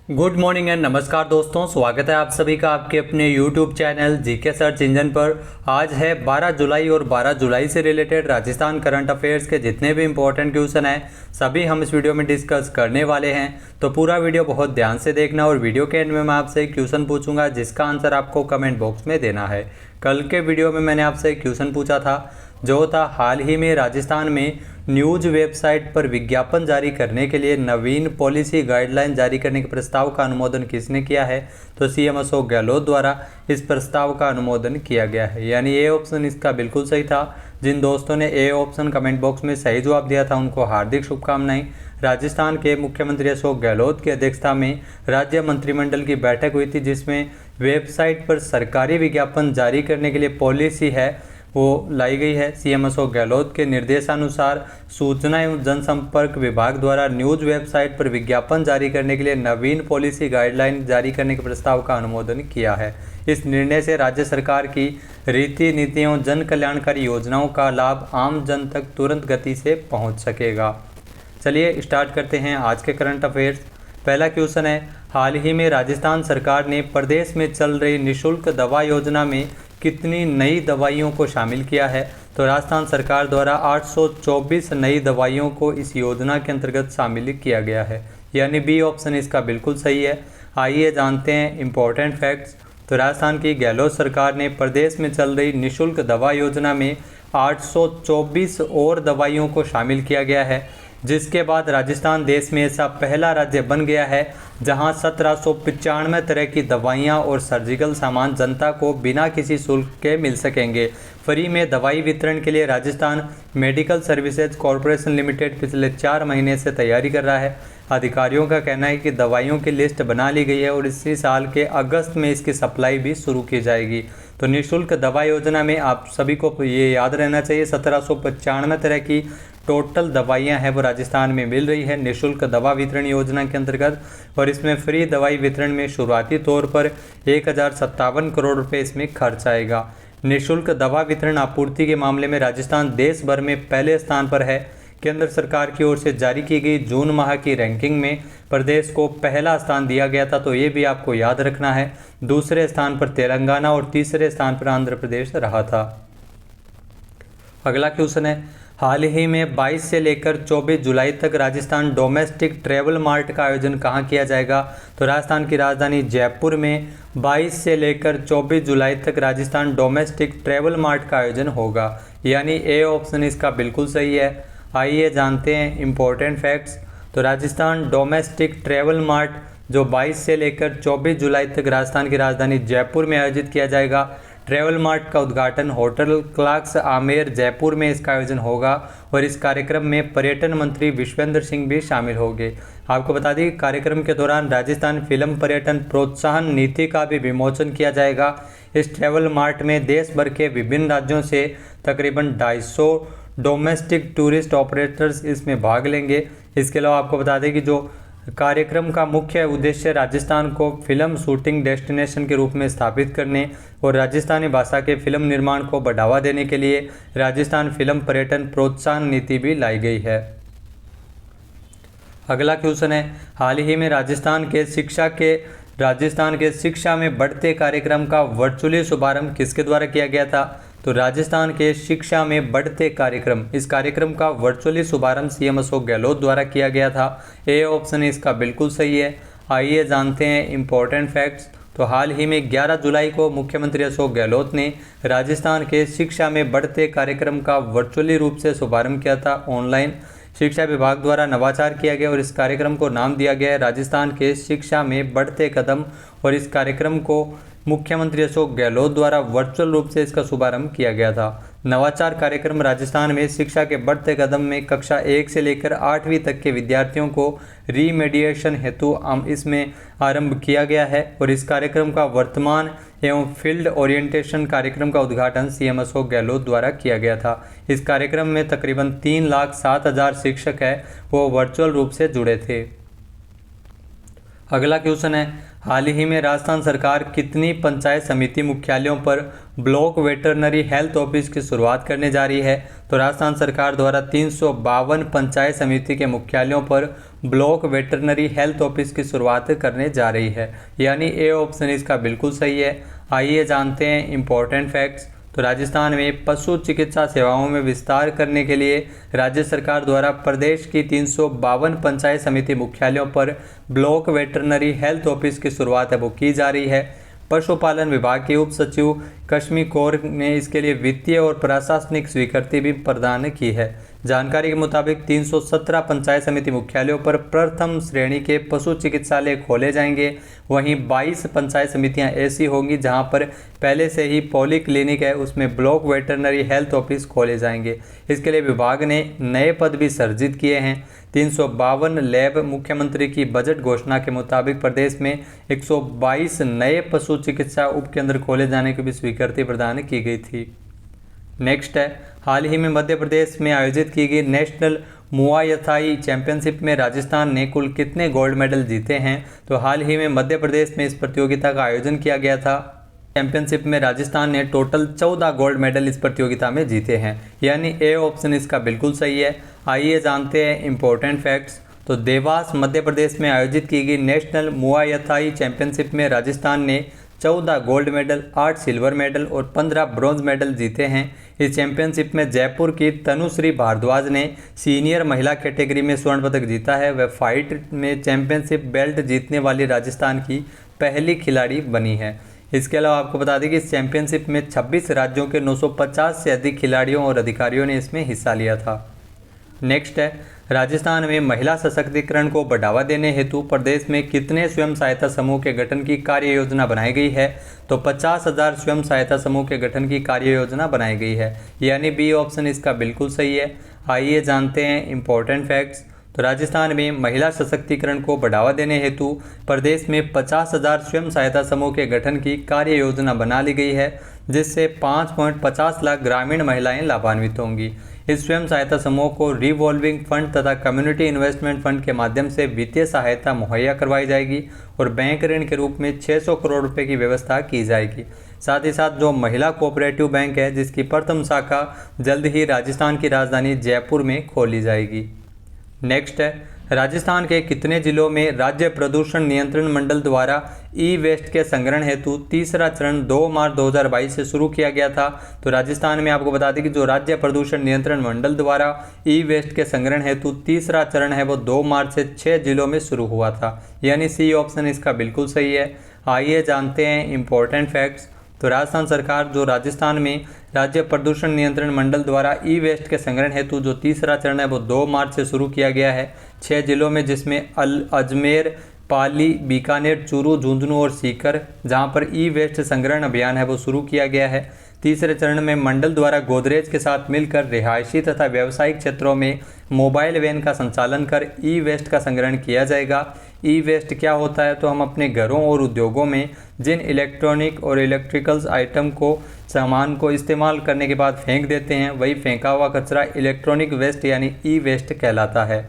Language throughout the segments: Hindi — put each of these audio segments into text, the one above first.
गुड मॉर्निंग एंड नमस्कार दोस्तों, स्वागत है आप सभी का आपके अपने YouTube channel GK search engine पर। आज है 12 जुलाई और 12 जुलाई से रिलेटेड राजस्थान करंट अफेयर्स के जितने भी इंपॉर्टेंट क्वेश्चन हैं सभी हम इस वीडियो में डिस्कस करने वाले हैं। तो पूरा वीडियो बहुत ध्यान से देखना और वीडियो के एंड में मैं आपसे एक क्वेश्चन पूछूंगा जिसका आंसर आपको कमेंट बॉक्स में देना है। कल के वीडियो में मैंने आपसे एक क्वेश्चन पूछा था जो था हाल ही में राजस्थान में न्यूज वेबसाइट पर विज्ञापन जारी करने के लिए नवीन पॉलिसी गाइडलाइन जारी करने के प्रस्ताव का अनुमोदन किसने किया है। तो सीएम अशोक गहलोत द्वारा इस प्रस्ताव का अनुमोदन किया गया है, यानी ए ऑप्शन इसका बिल्कुल सही था। जिन दोस्तों ने ए ऑप्शन कमेंट बॉक्स में सही जवाब दिया था उनको हार्दिक शुभकामनाएं। राजस्थान के मुख्यमंत्री अशोक गहलोत की अध्यक्षता में राज्य मंत्रिमंडल की बैठक हुई थी जिसमें वेबसाइट पर सरकारी विज्ञापन जारी करने के लिए पॉलिसी है वो लाई गई है। सीएम अशोक गहलोत के निर्देशानुसार सूचना एवं जनसंपर्क विभाग द्वारा न्यूज वेबसाइट पर विज्ञापन जारी करने के लिए नवीन पॉलिसी गाइडलाइन जारी करने के प्रस्ताव का अनुमोदन किया है। इस निर्णय से राज्य सरकार की रीति नीतियों जन कल्याणकारी योजनाओं का लाभ आम जन तक तुरंत गति से पहुंच सकेगा। चलिए स्टार्ट करते हैं आज के करंट अफेयर्स। पहला क्वेश्चन है, हाल ही में राजस्थान सरकार ने प्रदेश में चल रही निःशुल्क दवा योजना में कितनी नई दवाइयों को शामिल किया है। तो राजस्थान सरकार द्वारा 824 नई दवाइयों को इस योजना के अंतर्गत शामिल किया गया है, यानी बी ऑप्शन इसका बिल्कुल सही है। आइए जानते हैं इंपॉर्टेंट फैक्ट्स। तो राजस्थान की गहलोत सरकार ने प्रदेश में चल रही निःशुल्क दवा योजना में 824 और दवाइयों को शामिल किया गया है, जिसके बाद राजस्थान देश में ऐसा पहला राज्य बन गया है जहां 1795 तरह की दवाइयां और सर्जिकल सामान जनता को बिना किसी शुल्क के मिल सकेंगे। फ्री में दवाई वितरण के लिए Rajasthan medical services corporation limited पिछले 4 महीने से तैयारी कर रहा है। अधिकारियों का कहना है कि दवाइयों की लिस्ट बना ली गई है और इसी साल के अगस्त में इसकी सप्लाई भी शुरू की जाएगी। तो निःशुल्क दवा योजना में आप सभी को ये याद रहना चाहिए 1795 तरह की टोटल दवाइयां हैं वो राजस्थान में मिल रही है निःशुल्क दवा वितरण योजना के अंतर्गत। और इसमें फ्री दवाई वितरण में शुरुआती तौर पर 1057 करोड़ रुपए इसमें खर्च आएगा। निःशुल्क दवा वितरण आपूर्ति के मामले में राजस्थान देश भर में पहले स्थान पर है। केंद्र सरकार की ओर से जारी की गई जून माह की रैंकिंग में प्रदेश को पहला स्थान दिया गया था, तो ये भी आपको याद रखना है। दूसरे स्थान पर तेलंगाना और तीसरे स्थान पर आंध्र प्रदेश रहा था। अगला क्वेश्चन है, हाल ही में 22 से लेकर 24 जुलाई तक राजस्थान डोमेस्टिक ट्रैवल मार्ट का आयोजन कहाँ किया जाएगा। तो राजस्थान की राजधानी जयपुर में 22 से लेकर 24 जुलाई तक राजस्थान डोमेस्टिक ट्रैवल मार्ट का आयोजन होगा, यानी ए ऑप्शन इसका बिल्कुल सही है। आइए जानते हैं इंपॉर्टेंट फैक्ट्स। तो राजस्थान डोमेस्टिक ट्रैवल मार्ट जो 22 से लेकर 24 जुलाई तक राजस्थान की राजधानी जयपुर में आयोजित किया जाएगा। ट्रैवल मार्ट का उद्घाटन होटल क्लार्क्स आमेर जयपुर में इसका आयोजन होगा और इस कार्यक्रम में पर्यटन मंत्री विश्वेंद्र सिंह भी शामिल होंगे। आपको बता दें कार्यक्रम के दौरान राजस्थान फिल्म पर्यटन प्रोत्साहन नीति का भी विमोचन किया जाएगा। इस ट्रैवल मार्ट में देश भर के विभिन्न राज्यों से तकरीबन 250 डोमेस्टिक टूरिस्ट ऑपरेटर्स इसमें भाग लेंगे। इसके अलावा आपको बता दें कि जो कार्यक्रम का मुख्य उद्देश्य राजस्थान को फिल्म शूटिंग डेस्टिनेशन के रूप में स्थापित करने और राजस्थानी भाषा के फिल्म निर्माण को बढ़ावा देने के लिए राजस्थान फिल्म पर्यटन प्रोत्साहन नीति भी लाई गई है। अगला क्वेश्चन है, हाल ही में राजस्थान के शिक्षा में बढ़ते कार्यक्रम का वर्चुअली शुभारंभ किसके द्वारा किया गया था। तो राजस्थान के शिक्षा में बढ़ते कार्यक्रम, इस कार्यक्रम का वर्चुअली शुभारंभ सीएम अशोक गहलोत द्वारा किया गया था। ए ऑप्शन इसका बिल्कुल सही है। आइए जानते हैं इंपॉर्टेंट फैक्ट्स। तो हाल ही में 11 जुलाई को मुख्यमंत्री अशोक गहलोत ने राजस्थान के शिक्षा में बढ़ते कार्यक्रम का वर्चुअली रूप से शुभारंभ किया था। ऑनलाइन शिक्षा विभाग द्वारा नवाचार किया गया और इस कार्यक्रम को नाम दिया गया है राजस्थान के शिक्षा में बढ़ते कदम। और इस कार्यक्रम को मुख्यमंत्री अशोक गहलोत द्वारा वर्चुअल रूप से इसका शुभारंभ किया गया था। नवाचार कार्यक्रम राजस्थान में शिक्षा के बढ़ते कदम में कक्षा 1 से लेकर 8वीं तक के विद्यार्थियों को रीमेडिएशन हेतु इसमें आरंभ किया गया है। और इस कार्यक्रम का वर्तमान एवं फील्ड ओरिएंटेशन कार्यक्रम का उद्घाटन सीएम अशोक गहलोत द्वारा किया गया था। इस कार्यक्रम में तकरीबन 3,07,000 शिक्षक है वो वर्चुअल रूप से जुड़े थे। अगला क्वेश्चन है, हाल ही में राजस्थान सरकार कितनी पंचायत समिति मुख्यालयों पर ब्लॉक वेटरनरी हेल्थ ऑफिस की शुरुआत करने जा रही है। तो राजस्थान सरकार द्वारा 352 पंचायत समिति के मुख्यालयों पर ब्लॉक वेटरनरी हेल्थ ऑफिस की शुरुआत करने जा रही है, यानी ए ऑप्शन इसका बिल्कुल सही है। आइए जानते हैं इम्पोर्टेंट फैक्ट्स। तो राजस्थान में पशु चिकित्सा सेवाओं में विस्तार करने के लिए राज्य सरकार द्वारा प्रदेश की 352 पंचायत समिति मुख्यालयों पर ब्लॉक वेटरनरी हेल्थ ऑफिस की शुरुआत है वो की जा रही है। पशुपालन विभाग के उप सचिव कश्मी कौर ने इसके लिए वित्तीय और प्रशासनिक स्वीकृति भी प्रदान की है। जानकारी के मुताबिक 317 पंचायत समिति मुख्यालयों पर प्रथम श्रेणी के पशु चिकित्सालय खोले जाएंगे। वहीं 22 पंचायत समितियां ऐसी होंगी जहां पर पहले से ही पॉली क्लिनिक है, उसमें ब्लॉक वेटरनरी हेल्थ ऑफिस खोले जाएंगे। इसके लिए विभाग ने नए पद भी सर्जित किए हैं। 352 लैब। मुख्यमंत्री की बजट घोषणा के मुताबिक प्रदेश में 122 नए पशु चिकित्सा उपकेंद्र खोले जाने की भी स्वीकृति प्रदान की गई थी। नेक्स्ट है, हाल ही में मध्य प्रदेश में आयोजित की गई नेशनल मुआय थाई चैंपियनशिप में राजस्थान ने कुल कितने गोल्ड मेडल जीते हैं? तो हाल ही में मध्य प्रदेश में इस प्रतियोगिता का आयोजन किया गया था। चैंपियनशिप में राजस्थान ने टोटल 14 गोल्ड मेडल इस प्रतियोगिता में जीते हैं, यानी ए ऑप्शन इसका बिल्कुल सही है। आइए जानते हैं इम्पोर्टेंट फैक्ट्स। तो देवास मध्य प्रदेश में आयोजित की गई नेशनल मुआय थाई चैंपियनशिप में राजस्थान ने 14 गोल्ड मेडल, 8 सिल्वर मेडल और 15 ब्रॉन्ज मेडल जीते हैं। इस चैंपियनशिप में जयपुर की तनुश्री भारद्वाज ने सीनियर महिला कैटेगरी में स्वर्ण पदक जीता है। वह फाइट में चैंपियनशिप बेल्ट जीतने वाली राजस्थान की पहली खिलाड़ी बनी है। इसके अलावा आपको बता दें कि इस चैंपियनशिप में 26 राज्यों के 950 से अधिक खिलाड़ियों और अधिकारियों ने इसमें हिस्सा लिया था। नेक्स्ट है, राजस्थान में महिला सशक्तिकरण को बढ़ावा देने हेतु प्रदेश में कितने स्वयं सहायता समूह के गठन की कार्य योजना बनाई गई है? तो 50,000 स्वयं सहायता समूह के गठन की कार्य योजना बनाई गई है, यानी बी ऑप्शन इसका बिल्कुल सही है। आइए जानते हैं इम्पोर्टेंट फैक्ट्स। तो राजस्थान में महिला सशक्तिकरण को बढ़ावा देने हेतु प्रदेश में 50,000 स्वयं सहायता समूह के गठन की कार्य योजना बना ली गई है, जिससे 5.50 लाख ग्रामीण महिलाएं लाभान्वित होंगी। इस स्वयं सहायता समूह को रिवॉल्विंग फंड तथा कम्युनिटी इन्वेस्टमेंट फंड के माध्यम से वित्तीय सहायता मुहैया करवाई जाएगी और बैंक ऋण के रूप में 600 करोड़ रुपए की व्यवस्था की जाएगी। साथ ही साथ जो महिला कोऑपरेटिव बैंक है, जिसकी प्रथम शाखा जल्द ही राजस्थान की राजधानी जयपुर में खोली जाएगी। नेक्स्ट है, राजस्थान के कितने जिलों में राज्य प्रदूषण नियंत्रण मंडल द्वारा ई वेस्ट के संग्रहण हेतु तीसरा चरण 2 मार्च 2022 से शुरू किया गया था? तो राजस्थान में आपको बता दें कि जो राज्य प्रदूषण नियंत्रण मंडल द्वारा ई वेस्ट के संग्रहण हेतु तीसरा चरण है वो 2 मार्च से 6 जिलों में शुरू हुआ था, यानी सी ऑप्शन इसका बिल्कुल सही है। आइए जानते हैं इम्पोर्टेंट फैक्ट्स। तो राजस्थान सरकार जो राजस्थान में राज्य प्रदूषण नियंत्रण मंडल द्वारा ई वेस्ट के संग्रहण हेतु जो तीसरा चरण है वो 2 मार्च से शुरू किया गया है 6 जिलों में, जिसमें अजमेर, पाली, बीकानेर, चूरू, झुंझुनू और सीकर, जहां पर ई वेस्ट संग्रहण अभियान है वो शुरू किया गया है। तीसरे चरण में मंडल द्वारा गोदरेज के साथ मिलकर रिहायशी तथा व्यावसायिक क्षेत्रों में मोबाइल वैन का संचालन कर ई वेस्ट का संग्रहण किया जाएगा। ई वेस्ट क्या होता है? तो हम अपने घरों और उद्योगों में जिन इलेक्ट्रॉनिक और इलेक्ट्रिकल्स आइटम को सामान को इस्तेमाल करने के बाद फेंक देते हैं, वही फेंका हुआ कचरा इलेक्ट्रॉनिक वेस्ट यानी ई वेस्ट कहलाता है।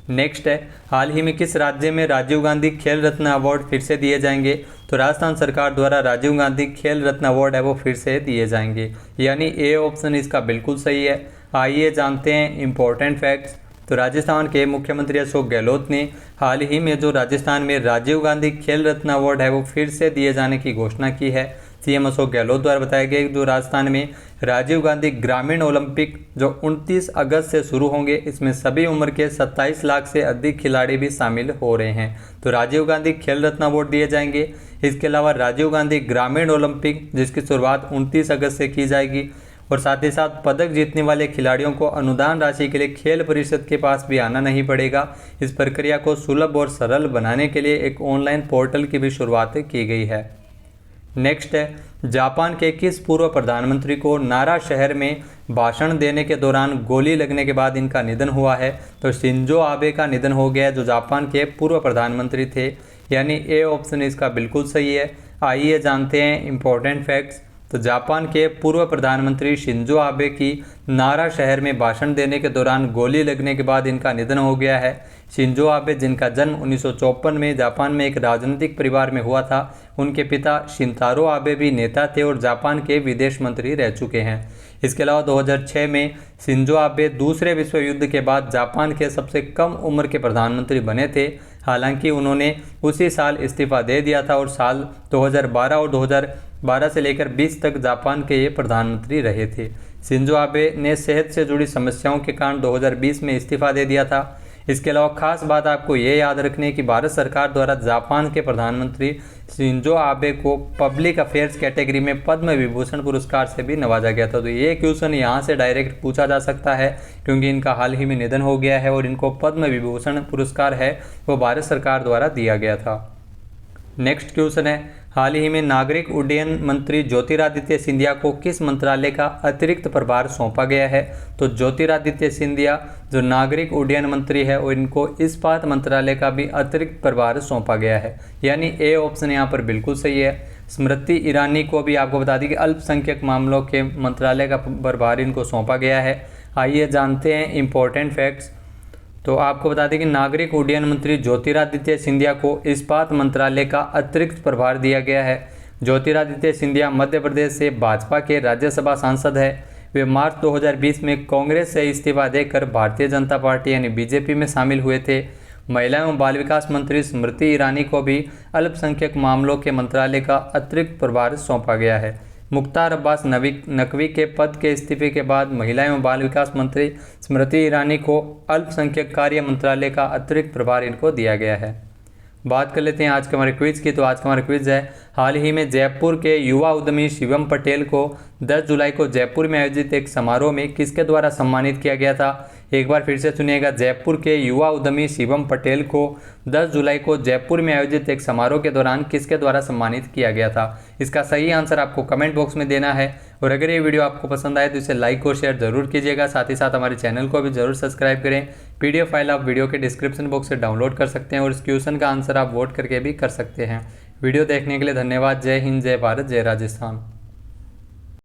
नेक्स्ट है, हाल ही में किस राज्य में राजीव गांधी खेल रत्न अवार्ड फिर से दिए जाएंगे? तो राजस्थान सरकार द्वारा राजीव गांधी खेल रत्न अवार्ड है वो फिर से दिए जाएंगे, यानी ए ऑप्शन इसका बिल्कुल सही है। आइए जानते हैं इम्पोर्टेंट फैक्ट्स। तो राजस्थान के मुख्यमंत्री अशोक गहलोत ने हाल ही में जो राजस्थान में राजीव गांधी खेल रत्न अवार्ड है वो फिर से दिए जाने की घोषणा की है। सीएम अशोक गहलोत द्वारा बताया गया कि जो राजस्थान में राजीव गांधी ग्रामीण ओलंपिक जो 29 अगस्त से शुरू होंगे, इसमें सभी उम्र के 27 लाख से अधिक खिलाड़ी भी शामिल हो रहे हैं। तो राजीव गांधी खेल रत्न अवार्ड दिए जाएंगे। इसके अलावा राजीव गांधी ग्रामीण ओलंपिक जिसकी शुरुआत 29 अगस्त से की जाएगी, और साथ ही साथ पदक जीतने वाले खिलाड़ियों को अनुदान राशि के लिए खेल परिषद के पास भी आना नहीं पड़ेगा। इस प्रक्रिया को सुलभ और सरल बनाने के लिए एक ऑनलाइन पोर्टल की भी शुरुआत की गई है। नेक्स्ट है, जापान के किस पूर्व प्रधानमंत्री को नारा शहर में भाषण देने के दौरान गोली लगने के बाद इनका निधन हुआ है? तो शिंजो आबे का निधन हो गया, जो जापान के पूर्व प्रधानमंत्री थे, यानी ए ऑप्शन इसका बिल्कुल सही है। आइए जानते हैं इम्पोर्टेंट फैक्ट्स। तो जापान के पूर्व प्रधानमंत्री शिंजो आबे की नारा शहर में भाषण देने के दौरान गोली लगने के बाद इनका निधन हो गया है। शिंजो आबे जिनका जन्म 1954 में जापान में एक राजनीतिक परिवार में हुआ था, उनके पिता शिंतारो आबे भी नेता थे और जापान के विदेश मंत्री रह चुके हैं। इसके अलावा 2006 में शिंजो आबे दूसरे विश्व युद्ध के बाद जापान के सबसे कम उम्र के प्रधानमंत्री बने थे। हालांकि उन्होंने उसी साल इस्तीफा दे दिया था और साल 2012 और 2012 से लेकर 20 तक जापान के ये प्रधानमंत्री रहे थे। शिंजो आबे ने सेहत से जुड़ी समस्याओं के कारण 2020 में इस्तीफा दे दिया था। इसके अलावा खास बात आपको ये याद रखनी है कि भारत सरकार द्वारा जापान के प्रधानमंत्री शिंजो आबे को पब्लिक अफेयर्स कैटेगरी में पद्म विभूषण पुरस्कार से भी नवाजा गया था। तो ये क्वेश्चन यहाँ से डायरेक्ट पूछा जा सकता है क्योंकि इनका हाल ही में निधन हो गया है और इनको पद्म विभूषण पुरस्कार है वो भारत सरकार द्वारा दिया गया था। नेक्स्ट क्वेश्चन है, हाल ही में नागरिक उड्डयन मंत्री ज्योतिरादित्य सिंधिया को किस मंत्रालय का अतिरिक्त प्रभार सौंपा गया है? तो ज्योतिरादित्य सिंधिया जो नागरिक उड्डयन मंत्री है और इनको इस्पात मंत्रालय का भी अतिरिक्त प्रभार सौंपा गया है, यानी ए ऑप्शन यहाँ पर बिल्कुल सही है। स्मृति ईरानी को भी आपको बता दी कि अल्पसंख्यक मामलों के मंत्रालय का प्रभार इनको सौंपा गया है। आइए जानते हैं इंपॉर्टेंट फैक्ट्स। तो आपको बता दें कि नागरिक उड्डयन मंत्री ज्योतिरादित्य सिंधिया को इस्पात मंत्रालय का अतिरिक्त प्रभार दिया गया है। ज्योतिरादित्य सिंधिया मध्य प्रदेश से भाजपा के राज्यसभा सांसद है। वे मार्च 2020 में कांग्रेस से इस्तीफा देकर भारतीय जनता पार्टी यानी बीजेपी में शामिल हुए थे। महिला एवं बाल विकास मंत्री स्मृति ईरानी को भी अल्पसंख्यक मामलों के मंत्रालय का अतिरिक्त प्रभार सौंपा गया है। मुख्तार अब्बास नकवी के पद के इस्तीफे के बाद महिला एवं बाल विकास मंत्री स्मृति ईरानी को अल्पसंख्यक कार्य मंत्रालय का अतिरिक्त प्रभार इनको दिया गया है। बात कर लेते हैं आज के हमारे क्विज की। तो आज का हमारा क्विज है, हाल ही में जयपुर के युवा उद्यमी शिवम पटेल को 10 जुलाई को जयपुर में आयोजित एक समारोह में किसके द्वारा सम्मानित किया गया था? एक बार फिर से सुनिएगा, जयपुर के युवा उद्यमी शिवम पटेल को 10 जुलाई को जयपुर में आयोजित एक समारोह के दौरान किसके द्वारा सम्मानित किया गया था? इसका सही आंसर आपको कमेंट बॉक्स में देना है। और अगर ये वीडियो आपको पसंद आए तो इसे लाइक और शेयर जरूर कीजिएगा। साथ ही साथ हमारे चैनल को भी जरूर सब्सक्राइब करें। PDF फाइल आप वीडियो के डिस्क्रिप्शन बॉक्स से डाउनलोड कर सकते हैं और इस क्वेश्चन का आंसर आप वोट करके भी कर सकते हैं। वीडियो देखने के लिए धन्यवाद। जय हिंद, जय भारत, जय राजस्थान।